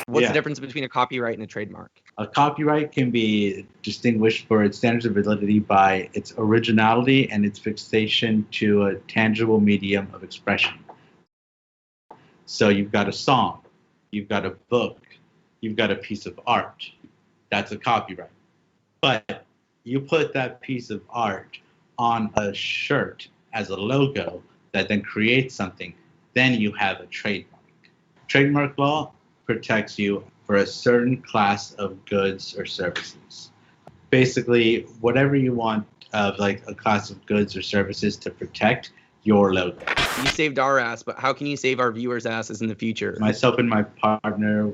What's the difference between a copyright and a trademark? A copyright can be distinguished for its standards of validity by its originality and its fixation to a tangible medium of expression. So you've got a song, you've got a book, you've got a piece of art. That's a copyright. But you put that piece of art on a shirt as a logo that then creates something, then you have a trademark. Trademark law protects you for a certain class of goods or services. Basically, whatever you want of like a class of goods or services to protect your logo. You saved our ass, but how can you save our viewers' asses in the future? Myself and my partner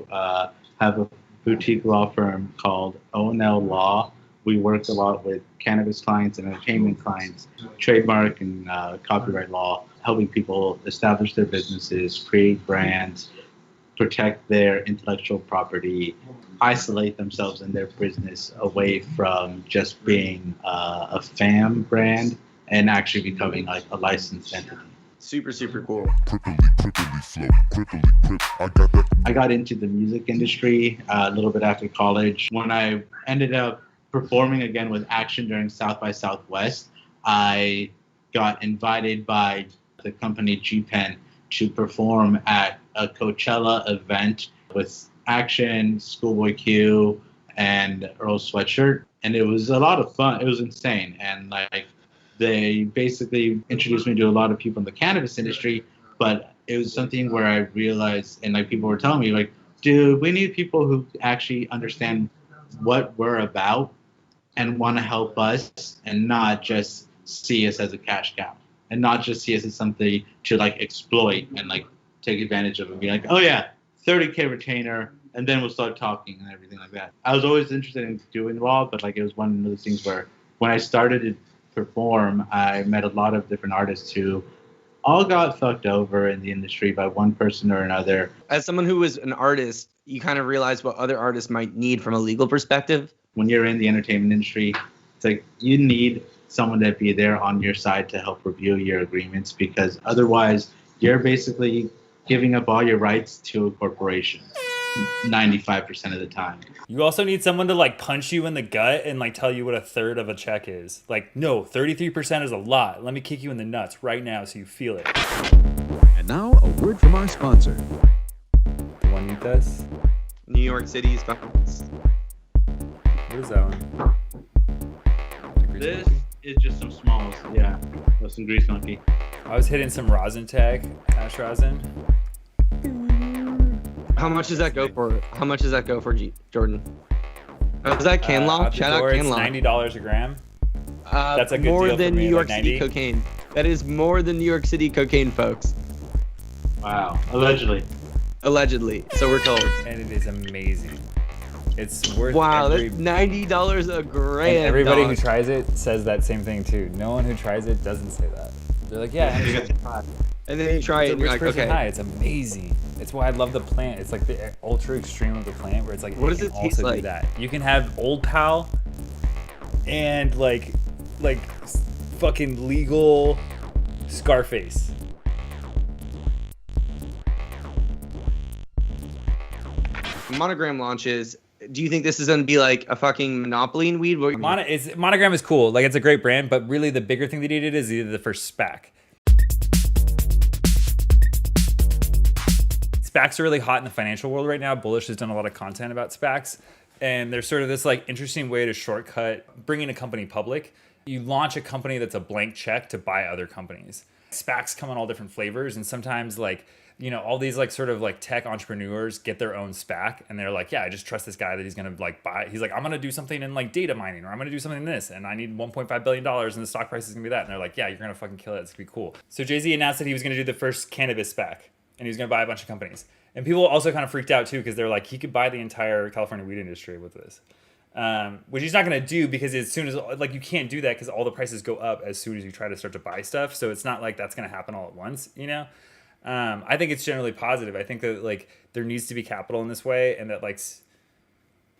have a boutique law firm called O&L Law. We work a lot with cannabis clients and entertainment clients, trademark and copyright law, helping people establish their businesses, create brands, protect their intellectual property, isolate themselves and their business away from just being a fam brand and actually becoming like a licensed entity. Super, super cool. I got into the music industry a little bit after college. When I ended up performing again with Action during South by Southwest, I got invited by the company G-Pen to perform at a Coachella event with Action, Schoolboy Q, and Earl Sweatshirt. And it was a lot of fun. It was insane. And like they basically introduced me to a lot of people in the cannabis industry, but it was something where I realized, and like people were telling me, like, dude, we need people who actually understand what we're about and want to help us and not just see us as a cash cow and not just see us as something to like exploit and like take advantage of and be like, oh yeah, 30K retainer, and then we'll start talking and everything like that. I was always interested in doing it all, but like it was one of those things where when I started to perform, I met a lot of different artists who all got fucked over in the industry by one person or another. As someone who was an artist, you kind of realize what other artists might need from a legal perspective. When you're in the entertainment industry, it's like you need someone to be there on your side to help review your agreements, because otherwise you're basically giving up all your rights to a corporation 95% of the time. You also need someone to like punch you in the gut and like tell you what a third of a check is. Like, no, 33% is a lot. Let me kick you in the nuts right now so you feel it. And now a word from our sponsor. Juanitas? New York City's fountains. What is that one? This is just some smalls, yeah. With some grease monkey. I was hitting some rosin tag, hash rosin. How much does that go for? How much does that go for, Jordan? Is that Canlaw? Shout out Canlaw. It's $90 a gram. That's a good more deal than for me, New York like City cocaine. That is more than New York City cocaine, folks. Wow, allegedly. Allegedly, so we're told. And it is amazing. It's worth that's $90 a gram. And everybody dog. who tries it says that same thing too. No one who tries it doesn't say that. They're like, yeah, and then you try it and you're like, okay. High. It's amazing. It's why I love the plant. It's like the ultra extreme of the plant where it's like, what does it taste like? Do that. You can have Old Pal and like fucking legal Scarface. Monogram launches. Do you think this is going to be like a fucking monopoly in weed? Monogram is cool. Like, it's a great brand, but really the bigger thing they needed is either the first SPAC. SPACs are really hot in the financial world right now. Bullish has done a lot of content about SPACs, and there's sort of this like interesting way to shortcut bringing a company public. You launch a company that's a blank check to buy other companies. SPACs come in all different flavors, and sometimes like, you know, all these like sort of like tech entrepreneurs get their own SPAC and they're like, yeah, I just trust this guy that he's going to like buy. He's like, I'm going to do something in like data mining, or I'm going to do something in this, and I need $1.5 billion and the stock price is going to be that. And they're like, yeah, you're going to fucking kill it. It's going to be cool. So Jay-Z announced that he was going to do the first cannabis SPAC and he was going to buy a bunch of companies. And people also kind of freaked out too, because they're like, he could buy the entire California weed industry with this. Which he's not going to do, because as soon as like, you can't do that because all the prices go up as soon as you try to start to buy stuff. So it's not like that's going to happen all at once, you know? I think it's generally positive. I think that like there needs to be capital in this way, and that like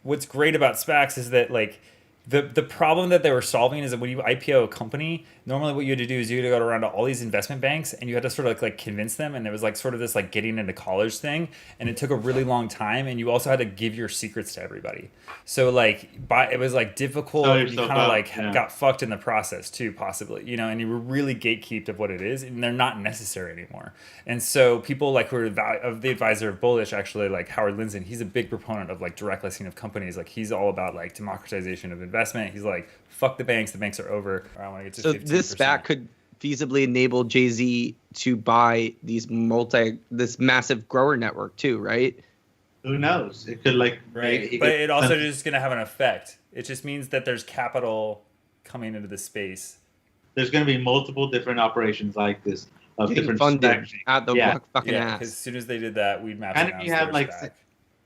what's great about SPACs is that like The problem that they were solving is that when you IPO a company, normally what you had to do is you had to go around to all these investment banks and you had to sort of like convince them, and it was like sort of this like getting into college thing, and it took a really long time, and you also had to give your secrets to everybody. So like it was like difficult, and you kind of like got fucked in the process too, possibly, you know, and you were really gatekeeped of what it is, and they're not necessary anymore. And so people like who are of the advisor of Bullish, actually, like Howard Lindzen, he's a big proponent of like direct listing of companies. Like he's all about like democratization of investment. He's like, fuck the banks are over. Or I want to get to so 15%. This SPAC could feasibly enable Jay-Z to buy this massive grower network too, right? Who knows? It could like right, but it also just going to have an effect. It just means that there's capital coming into the space. There's going to be multiple different operations like this of different funded at the fucking ass. ass. As soon as they did that, we'd map. And if you have like,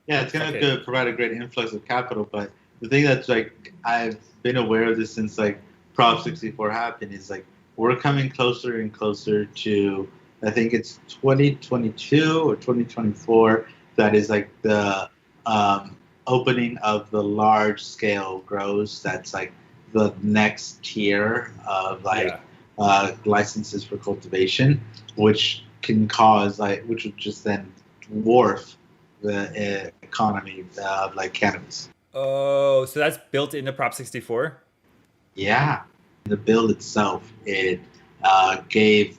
it's going to provide a great influx of capital. But the thing that's like, I've been aware of this since like Prop 64 happened, is like we're coming closer and closer to, I think it's 2022 or 2024. That is like the opening of the large scale grows. That's like the next tier of like licenses for cultivation, which can cause which would just then dwarf the economy of like cannabis. Oh, so that's built into Prop 64? Yeah. The bill itself, it gave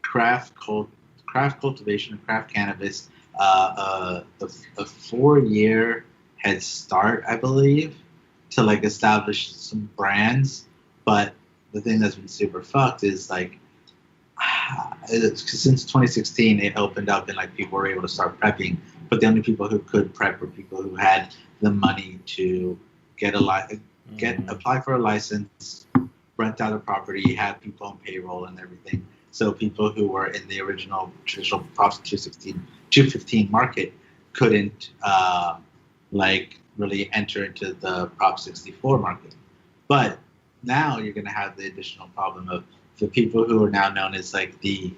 craft cultivation, craft cannabis, a 4-year head start, I believe, to like establish some brands. But the thing that's been super fucked is like, since 2016, it opened up and like people were able to start prepping, but the only people who could prep were people who had the money to get apply for a license, rent out a property, have people on payroll and everything. So people who were in the original traditional Prop 215 market couldn't like really enter into the Prop 64 market. But now you're going to have the additional problem of the people who are now known as like the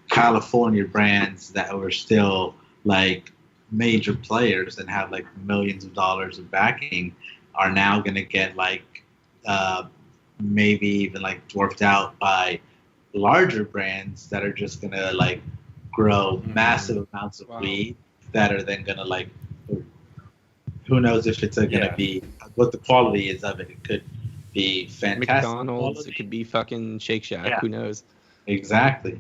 California brands that were still like major players and have like millions of dollars of backing are now going to get like maybe even like dwarfed out by larger brands that are just going to like grow massive amounts of weed that are then going to like, who knows if it's going to be what the quality is of it. It could be fantastic. McDonald's, quality. It could be fucking Shake Shack. Who knows? Exactly.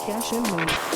Cash in money.